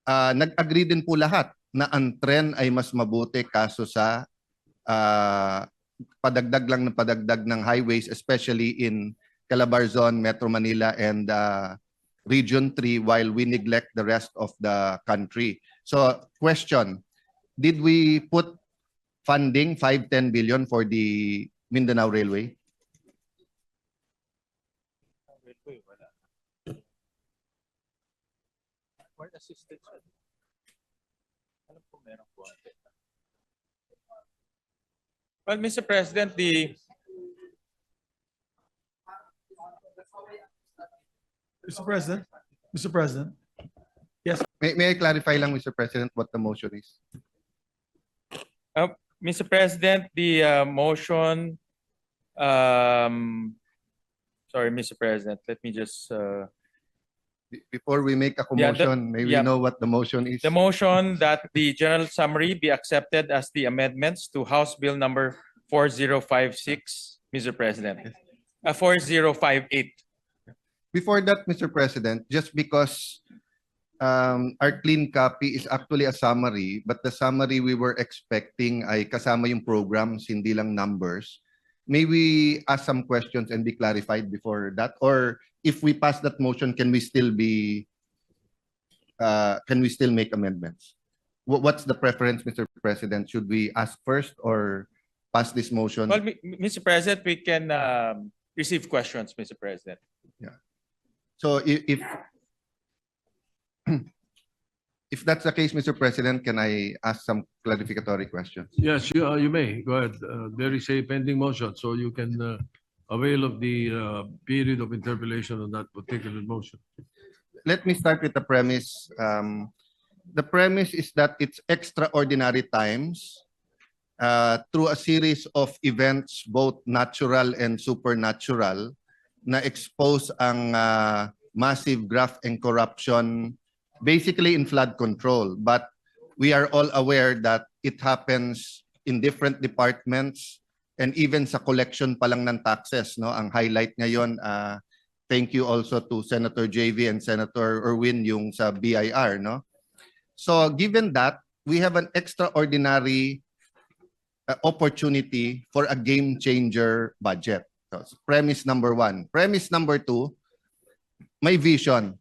nag-agree din po lahat na ang trend ay mas mabuti kaso sa padagdag lang ng padagdag ng highways, especially in Calabarzon, Metro Manila, and Region 3, while we neglect the rest of the country. So, question, did we put funding 5-10 billion for the Mindanao Railway? Well, Mr. President, Mr. President. Yes. May I clarify lang, Mr. President, what the motion is? Mr. President, the motion, sorry, Mr. President, let me just, Before we make a commotion, may we know what the motion is? the motion that the general summary be accepted as the amendments to House Bill number 4056, Mr. President. 4058. Before that, Mr. President, just because our clean copy is actually a summary, but the summary we were expecting ay kasama yung programs, hindi lang numbers. May we ask some questions and be clarified before that? Or if we pass that motion, can we still make amendments? What's the preference, Mr. President? Should we ask first or pass this motion? Well, Mr. President, we can receive questions, Mr. President. So if that's the case, Mr. President, can I ask some clarificatory questions? Yes, you may. Go ahead. There is a pending motion, so you can avail of the period of interpellation on that particular motion. Let me start with the premise. The premise is that it's extraordinary times through a series of events, both natural and supernatural, na expose ang massive graft and corruption basically in flood control. But we are all aware that it happens in different departments and even sa collection pa lang ng taxes. No? Ang highlight ngayon, thank you also to Senator JV and Senator Erwin yung sa BIR. No? So given that, we have an extraordinary opportunity for a game changer budget. So, premise number one. Premise number two, may vision.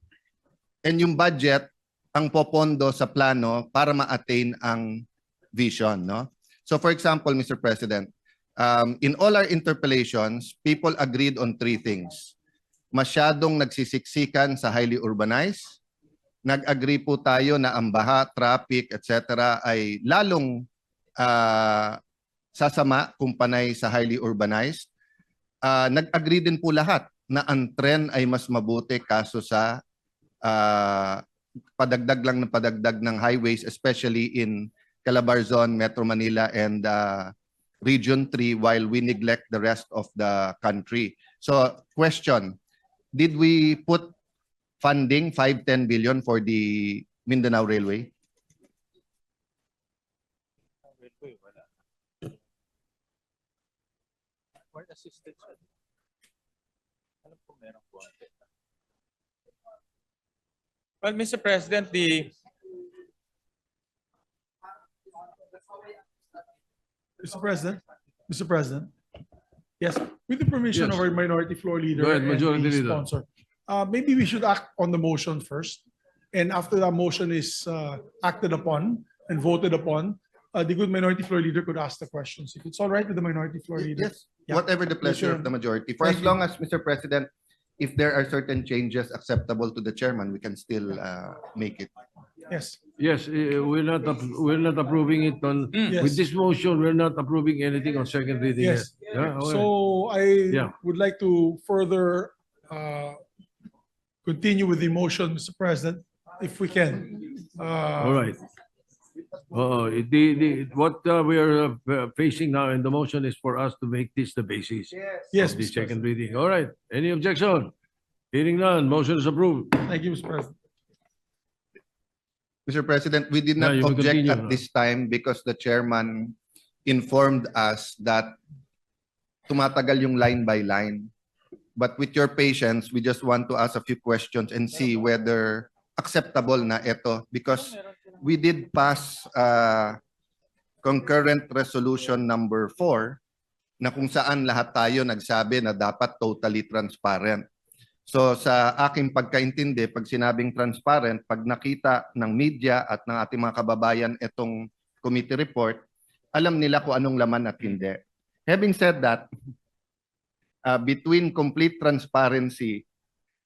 And yung budget, ang popondo sa plano para ma-attain ang vision. No? So for example, Mr. President, in all our interpellations, people agreed on three things. Masyadong nagsisiksikan sa highly urbanized. Nag-agree po tayo na ang baha, traffic, etc. ay lalong sasama kung panay sa highly urbanized. Nag-agree din po lahat na ang trend ay mas mabuti kaso sa padagdag lang ng padagdag ng highways, especially in Calabarzon, Metro Manila, and Region 3, while we neglect the rest of the country. So, question, did we put funding 5-10 billion for the Mindanao Railway? Well, Mr. President, Mr. President. Yes, with the permission Yes. of our minority floor leader Go ahead, and Majority the Leader. sponsor, maybe we should act on the motion first. And after that motion is acted upon and voted upon, the good minority floor leader could ask the questions. If it's all right with the minority floor leader. Yes, Yeah. whatever the pleasure of the majority. For as Thank you. long as, Mr. President, if there are certain changes acceptable to the chairman, we can still make it. Yes. Yes, we're not approving it on, Yes. with this motion, we're not approving anything on second reading yet. Yes. Yeah, okay. So I Yeah. would like to further continue with the motion, Mr. President, if we can. All right. What we are facing now in the motion is for us to make this the basis Yes, of the Mr. second reading. All right. Any objection? Hearing none, motion is approved. Thank you, Mr. President. Mr. President, we did not Yeah, you may object continue, at this time because the chairman informed us that tumatagal yung line by line. But with your patience, we just want to ask a few questions and see whether acceptable na ito because we did pass concurrent resolution number 4 na kung saan lahat tayo nagsabi na dapat totally transparent. So sa aking pagkaintindi, pag sinabing transparent, pag nakita ng media at ng ating mga kababayan itong committee report, alam nila kung anong laman at hindi. Having said that, between complete transparency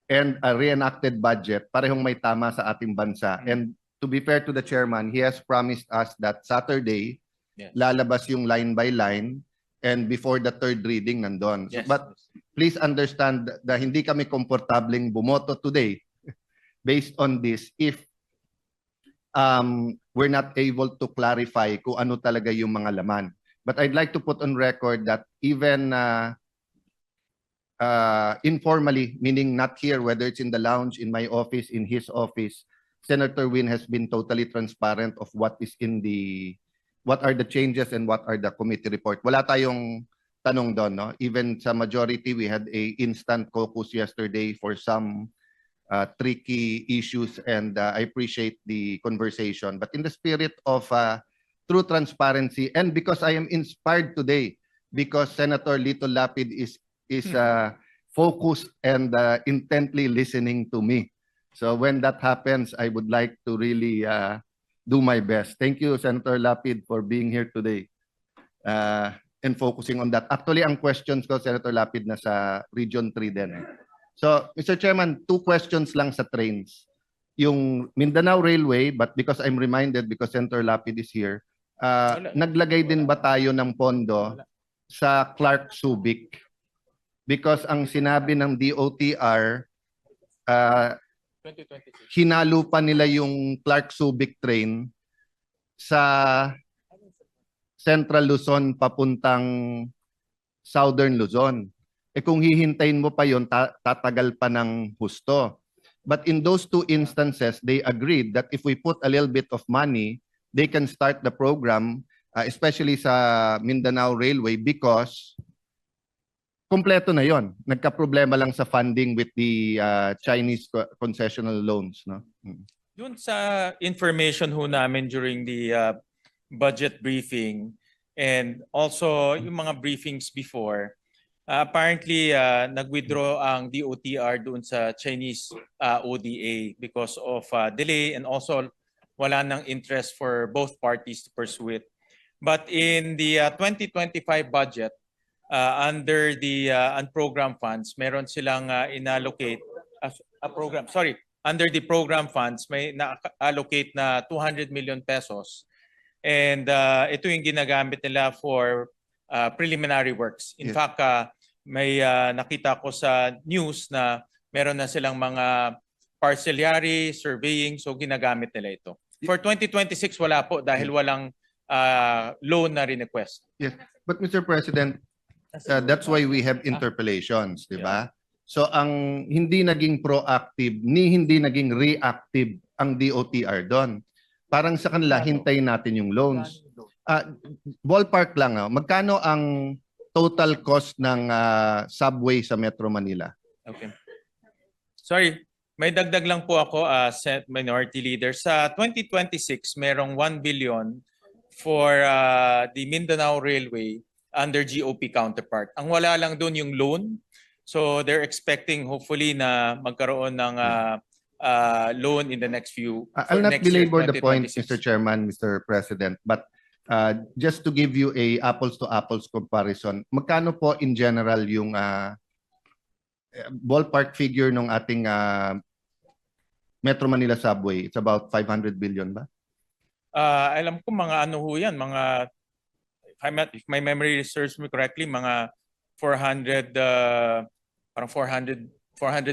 and a reenacted budget, parehong may tama sa ating bansa. And to be fair to the chairman, he has promised us that Saturday, Yes. lalabas yung line by line and before the third reading nandun. Yes. But please understand na hindi kami komportableng bumoto today based on this if we're not able to clarify kung ano talaga yung mga laman. But I'd like to put on record that even informally, meaning not here, whether it's in the lounge, in my office, in his office, Senator Win has been totally transparent of what is in what are the changes and what are the committee report. Wala tayong tanong doon, no? Even sa majority, we had a instant caucus yesterday for some tricky issues and I appreciate the conversation. But in the spirit of true transparency and because I am inspired today because Senator Lito Lapid is focused and intently listening to me. So when that happens, I would like to really do my best. Thank you, Senator Lapid, for being here today and focusing on that. Actually, ang questions ko, Senator Lapid, nasa Region 3 din. So, Mr. Chairman, 2 questions lang sa trains. Yung Mindanao Railway, but because I'm reminded, because Senator Lapid is here, naglagay din ba tayo ng pondo sa Clark Subic? Because ang sinabi ng DOTR, 2026. hinalo pa nila yung Clark Subic train sa Central Luzon papuntang Southern Luzon. Eh kung hihintayin mo pa yon, tatagal pa ng husto. But in those 2 instances, they agreed that if we put a little bit of money, they can start the program, especially sa Mindanao Railway because kompleto na yon. Nagka-problema lang sa funding with the Chinese concessional loans, no? Doon sa information ho namin during the budget briefing and also yung mga briefings before, apparently nag-withdraw ang DOTR doon sa Chinese ODA because of delay and also wala nang interest for both parties to pursue it. But in the 2025 budget, under the unprogrammed funds, meron silang inallocate a program. Sorry, under the program funds, may na-allocate na 200 million pesos. And ito yung ginagamit nila for preliminary works. In Yes. fact, may nakita ko sa news na meron na silang mga parcellary, surveying, so ginagamit nila ito. For 2026, wala po dahil walang loan na request. Yes. But Mr. President, that's why we have interpellations, di ba? So ang hindi naging proactive ni hindi naging reactive ang DOTR doon. Parang sa kanila hintayin natin yung loans. Ballpark lang, magkano ang total cost ng subway sa Metro Manila? Okay. Sorry, may dagdag lang po ako, Senate Minority Leader. Sa 2026, merong 1 billion for the Mindanao Railway under GOP counterpart. Ang wala lang doon yung loan. So they're expecting hopefully na magkaroon ng loan in the next few. I'll not belabor the point, Mr. Chairman, Mr. President, but just to give you a apples to apples comparison, magkano po in general yung ballpark figure ng ating Metro Manila subway? It's about 500 billion ba? Alam ko mga ano ho yan, mga if my memory serves me correctly, mga 400 parang 400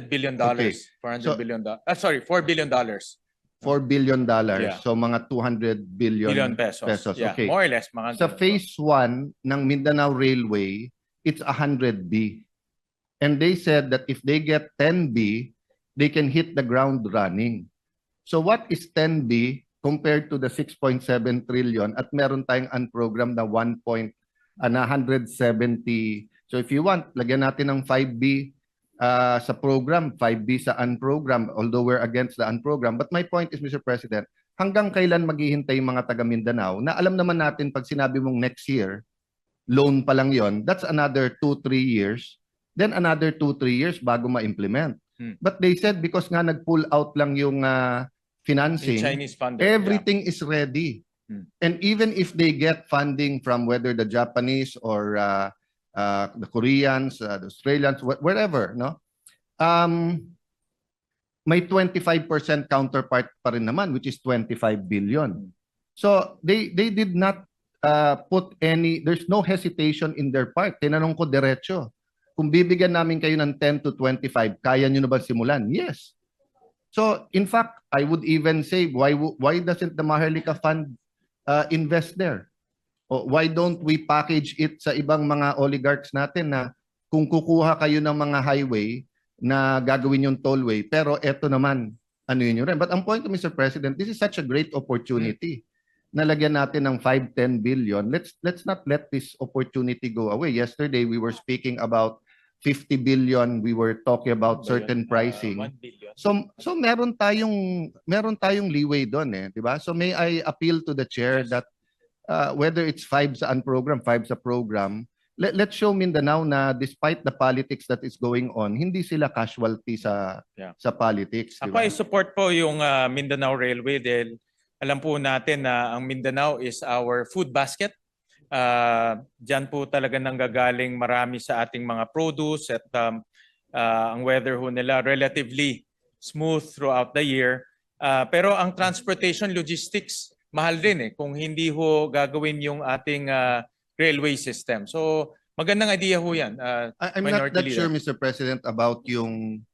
billion dollars. Okay. 400 So- billion dollars. Sorry, $4 billion. $4 billion. Yeah. So mga 200 billion, Billion pesos. Yeah, Okay. more or less mga Sa ganun po. phase 1 ng Mindanao Railway, it's 100B. And they said that if they get 10B, they can hit the ground running. So what is 10B compared to the 6.7 trillion at meron tayong unprogrammed na 170. So if you want, lagyan natin ng 5B sa program, 5B sa unprogram, although we're against the unprogram. But my point is, Mr. President, hanggang kailan maghihintay yung mga taga Mindanao na alam naman natin pag sinabi mong next year, loan pa lang yon, that's another 2-3 years, then another 2-3 years bago ma-implement. But they said because nga nag-pull out lang yung Yung financing, Chinese funder. everything is ready. And even if they get funding from whether the Japanese or the Koreans, the Australians, wherever, no? May 25% counterpart pa rin naman, which is 25 billion. So they did not put any, there's no hesitation in their part. Tinanong ko diretso, kung bibigyan namin kayo ng 10 to 25, kaya nyo na ba simulan? Yes. So in fact, I would even say, why doesn't the Maharlika Fund invest there? O why don't we package it sa ibang mga oligarchs natin na kung kukuha kayo ng mga highway na gagawin yung tollway, pero eto naman, ano yun rin. But ang point, Mr. President, this is such a great opportunity. Nalagyan natin ng 5-10 billion. Let's not let this opportunity go away. Yesterday, we were speaking about 50 billion. We were talking about certain pricing. 1 billion. So meron tayong leeway doon eh, 'di ba? So may I appeal to the chair that whether it's 5 sa unprogram, 5 sa program, let's show Mindanao na despite the politics that is going on, hindi sila casualty sa politics, 'di Ako ba? ay support po yung Mindanao Railway dahil alam po natin na ang Mindanao is our food basket. Diyan po talaga nanggagaling marami sa ating mga produce at ang weather ho nila relatively smooth throughout the year. Pero ang transportation logistics, mahal din eh kung hindi ho gagawin yung ating railway system. So magandang idea ho yan. I'm not Minority that Leader. sure, Mr. President, about yung